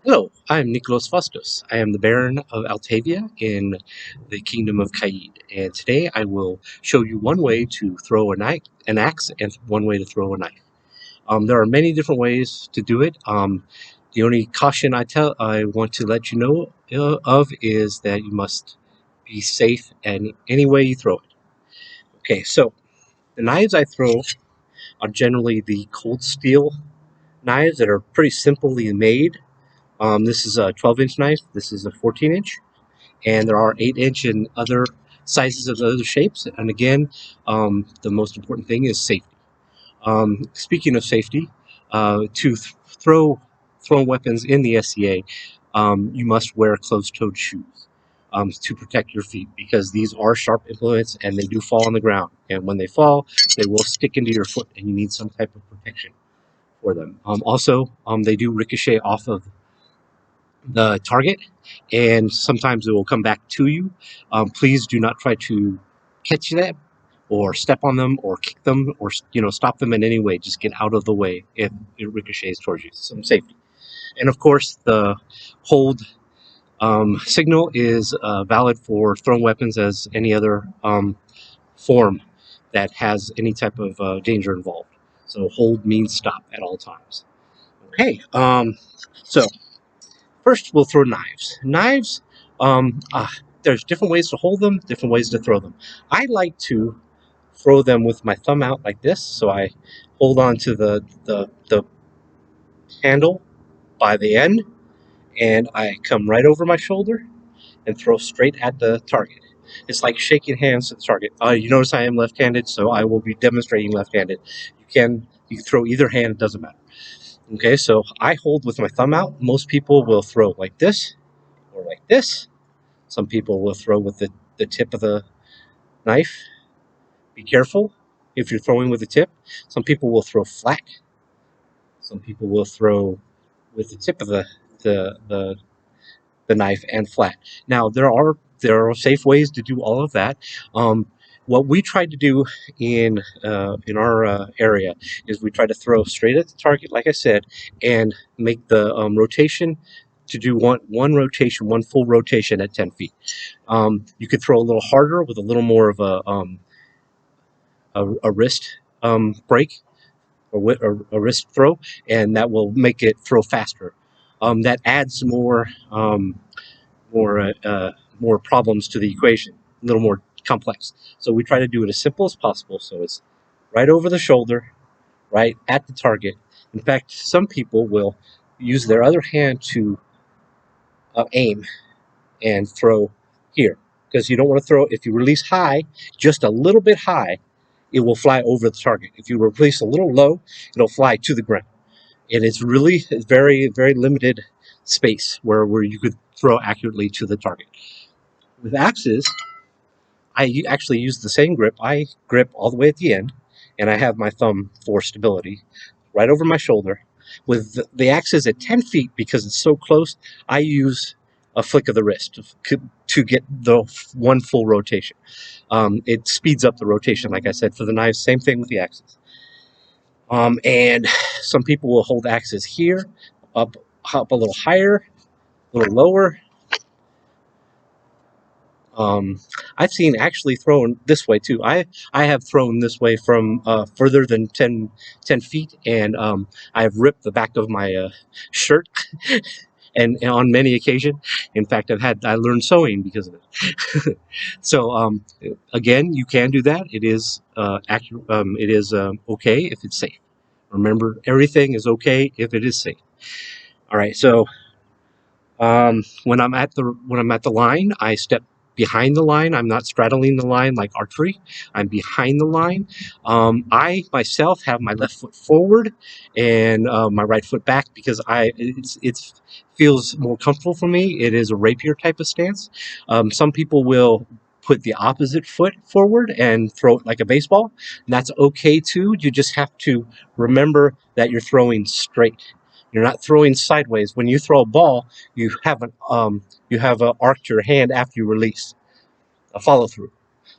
Hello, I'm Nicholas Phaistos. I am the Baron of Altavia in the Kingdom of Kaid, and today I will show you one way to throw an axe, and one way to throw a knife. There are many different ways to do it. The only caution I want to let you know of is that you must be safe in any way you throw it. Okay, so the knives I throw are generally the cold steel knives that are pretty simply made. This is a 12-inch knife. This is a 14-inch. And there are 8-inch and other sizes of other shapes. And again, the most important thing is safety. Speaking of safety, to throw thrown weapons in the SCA, you must wear closed-toed shoes to protect your feet, because these are sharp implements and they do fall on the ground. And when they fall, they will stick into your foot, and you need some type of protection for them. Also, they do ricochet off of the target, and sometimes it will come back to you. Please do not try to catch that, or step on them, or kick them, or stop them in any way. Just get out of the way if it ricochets towards you. Some safety, and of course the hold signal is valid for thrown weapons as any other form that has any type of danger involved. So hold means stop at all times. Okay, so first, we'll throw knives. Knives, there's different ways to hold them, different ways to throw them. I like to throw them with my thumb out like this, so I hold on to the handle by the end, and I come right over my shoulder and throw straight at the target. It's like shaking hands at the target. You notice I am left-handed, so I will be demonstrating left-handed. You can throw either hand, it doesn't matter. Okay, so I hold with my thumb out. Most people will throw like this or like this. Some people will throw with the tip of the knife. Be careful if you're throwing with the tip. Some people will throw flat. Some people will throw with the tip of the, the, the knife and flat. Now there are safe ways to do all of that. What we try to do in our area is we try to throw straight at the target, like I said, and make the rotation to do one full rotation at 10 feet. You could throw a little harder with a little more of a wrist break, or a wrist throw, and that will make it throw faster. That adds more more problems to the equation, a little more complex. So we try to do it as simple as possible. So it's right over the shoulder, right at the target. In fact, some people will use their other hand to aim and throw here, because you don't want to throw, if you release high, just a little bit high, it will fly over the target. If you release a little low, it'll fly to the ground. And it's really very, very limited space where you could throw accurately to the target. With axes, I actually use the same grip. I grip all the way at the end, and I have my thumb for stability right over my shoulder. With the axes at 10 feet, because it's so close, I use a flick of the wrist to get the one full rotation. It speeds up the rotation, like I said, for the knives. Same thing with the axes. And some people will hold axes here, up a little higher, a little lower. Um, I've seen actually thrown this way too. I have thrown this way from further than 10 feet, and I have ripped the back of my shirt, and on many occasions. In fact, I learned sewing because of it. So again, you can do that. It is accurate. It is okay if it's safe. Remember, everything is okay if it is safe. All right, so when I'm at the line, I step behind the line. I'm not straddling the line like archery. I'm behind the line. I myself have my left foot forward and my right foot back, because it feels more comfortable for me. It is a rapier type of stance. Some people will put the opposite foot forward and throw it like a baseball. And that's okay too. You just have to remember that you're throwing straight. You're not throwing sideways. When you throw a ball, you have arced your hand after you release. A follow through.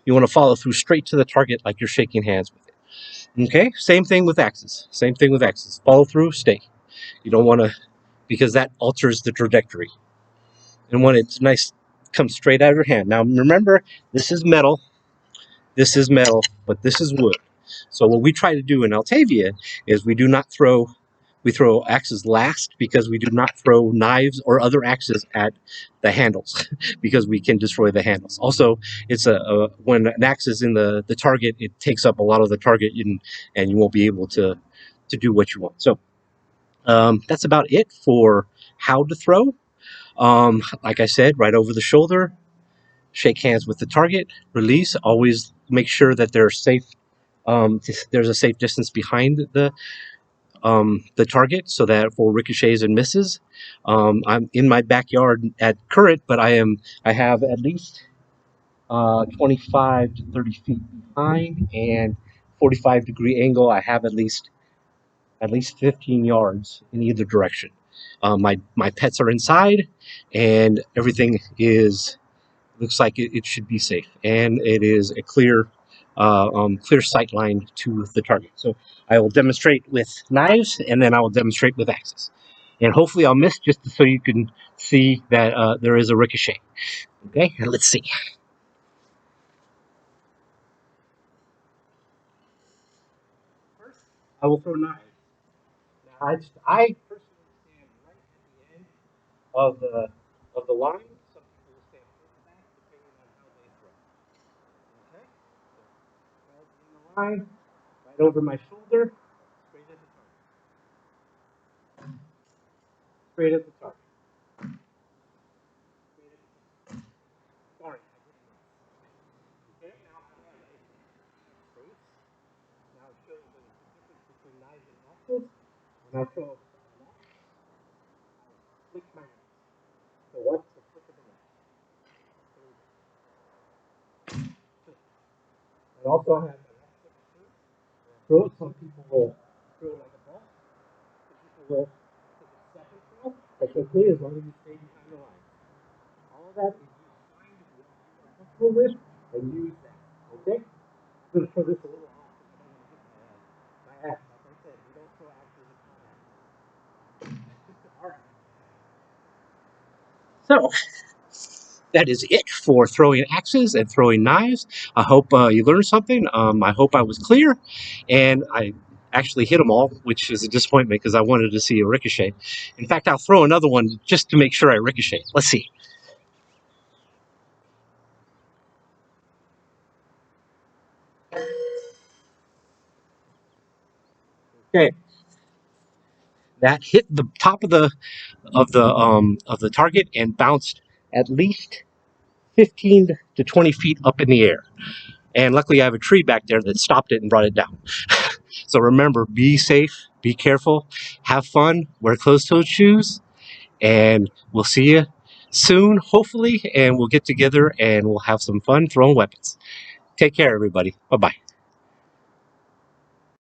You want to follow through straight to the target, like you're shaking hands with it. Okay. Same thing with axes. Same thing with axes. Follow through. Stay. You don't want to because that alters the trajectory. And when it's nice, comes straight out of your hand. Now remember, this is metal, but this is wood. So what we try to do in Altavia is we do not throw, we throw axes last because we do not throw knives or other axes at the handles because we can destroy the handles. Also, it's when an axe is in the target, it takes up a lot of the target and you won't be able to do what you want. So that's about it for how to throw. Like I said, right over the shoulder, shake hands with the target, release. Always make sure that they're safe. There's a safe distance behind the target so that for ricochets and misses. I'm in my backyard at current, but I have at least 25 to 30 feet behind and 45-degree angle. I have at least 15 yards in either direction. My pets are inside, and everything is looks like it should be safe, and it is a clear sight line to the target. So I will demonstrate with knives, and then I will demonstrate with axes, and hopefully I'll miss just so you can see that there is a ricochet. Okay, and let's see. First, I will throw knives. Now I personally stand right at the end of the line. Some people will stand further back depending on how they throw. Okay, so right in the line, right over my shoulder, straight at the target. Straight at the target. Straight at the target. Sorry, I didn't know. Okay, now I have a space. Now it shows the difference between knives and axes. When I throw a knife, I flick my knife. So what's the flick of the knife? I also have a left foot throw. Some people will throw like a ball. Some people will take a second throw. That's okay as long as you stay behind the line. All of that is you find what you are comfortable with and use that. Okay? I'm going to throw this a little off because I don't want to hit my axe. Like I said, we don't throw axes at my axe. All right. So that is it for throwing axes and throwing knives. I hope you learned something. I hope I was clear, and I actually hit them all, which is a disappointment because I wanted to see a ricochet. In fact, I'll throw another one just to make sure I ricochet. Let's see. Okay, that hit the top of the target and bounced at least 15 to 20 feet up in the air. And luckily, I have a tree back there that stopped it and brought it down. So remember, be safe, be careful, have fun, wear closed-toed shoes, and we'll see you soon, hopefully, and we'll get together and we'll have some fun throwing weapons. Take care, everybody. Bye-bye.